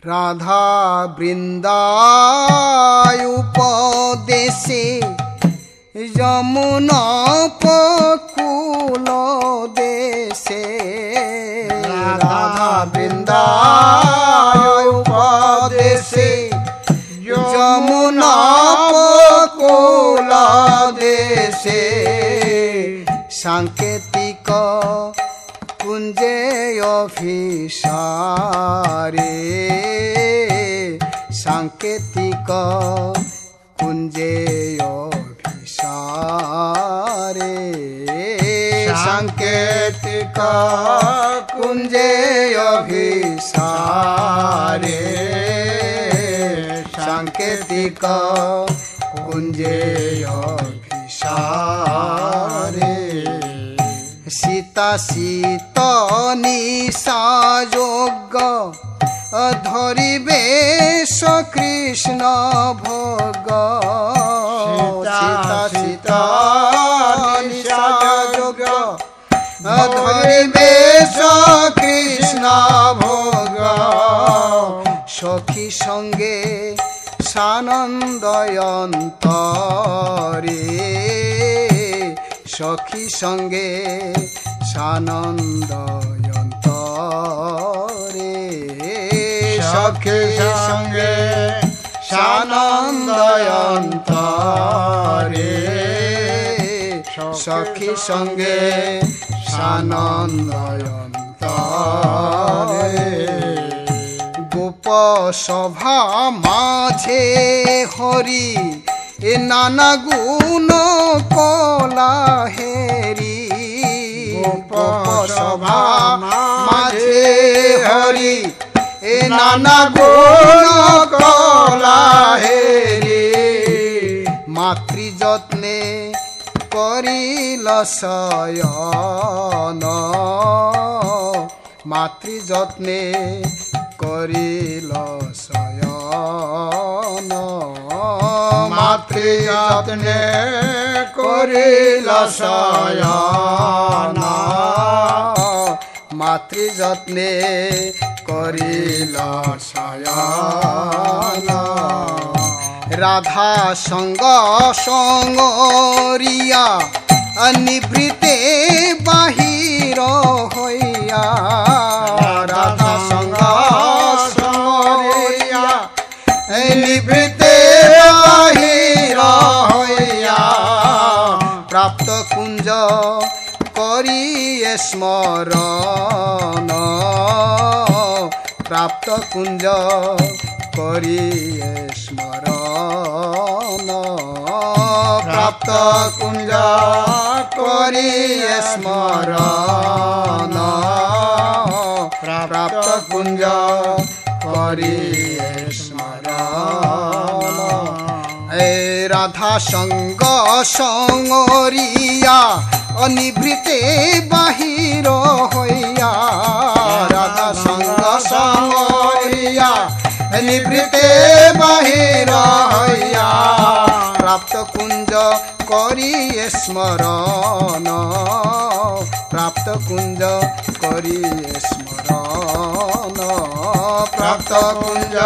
রাধা বৃন্দায় উপদেশে যমুনা উপকূল দেশে রাধা বৃন্দায় উপদেশে যমুনা উপকূল দেশে সাংকেতিক কুঞ্জে অভিসারে সাংকেতিক কুঞ্জে অভিসারে সাংকেতিক কুঞ্জে অভিসারে সাংকেতিক কুঞ্জে অভিসারে সীতা শীত নিশা যোগ ধরিবে কৃষ্ণ ভোগ সীতা শীত নিশা যোগ ধরিবে কৃষ্ণ ভোগ সখী সঙ্গে সানন্দয়ন্তরে সখী সঙ্গে সানন্দয়ন্তরে সখী সঙ্গে সানন্দয়ন্তরে সখী সঙ্গে সানন্দয়ন্তরে গোপ সভা মাঝে হরি এ নানা গুণ কলা হেরি গোপ সভা মাঝে হরি এ নানা গুণ কলা হেরি মাতৃ যত্নে করিল শয়ন মাতৃ যত্নে করিল শয়ন মাতৃ যত্নে করিল শয়ন মাতৃ যত্নে করিল শয়ন রাধা সঙ্গ সঙ্গরিয়া নিভৃতে বাহির হইয়া রাধা সঙ্গ সঙ্গরিয়া নিভৃতে বাহির হইয়া প্রাপ্ত কুঞ্জ করিয়ে স্মরণ প্রাপ্ত কুঞ্জ করিয়ে স্মরণ প্রাপ্ত কুঞ্জ করিয়ে স্মরণ প্রাপ্ত কুঞ্জ করিয়ে স্মরণ এ রাধা সঙ্গ সঙ্গরিয়া অনিভৃতে বাহির হইয়া রাধা সঙ্গ সঙ্গরিয়া নিভৃতে বাহির হইয়া প্রাপ্ত কুঞ্জ করিয়ে স্মরণ প্রাপ্ত কুঞ্জ করিয়ে স্মরণ প্রাপ্ত কুঞ্জ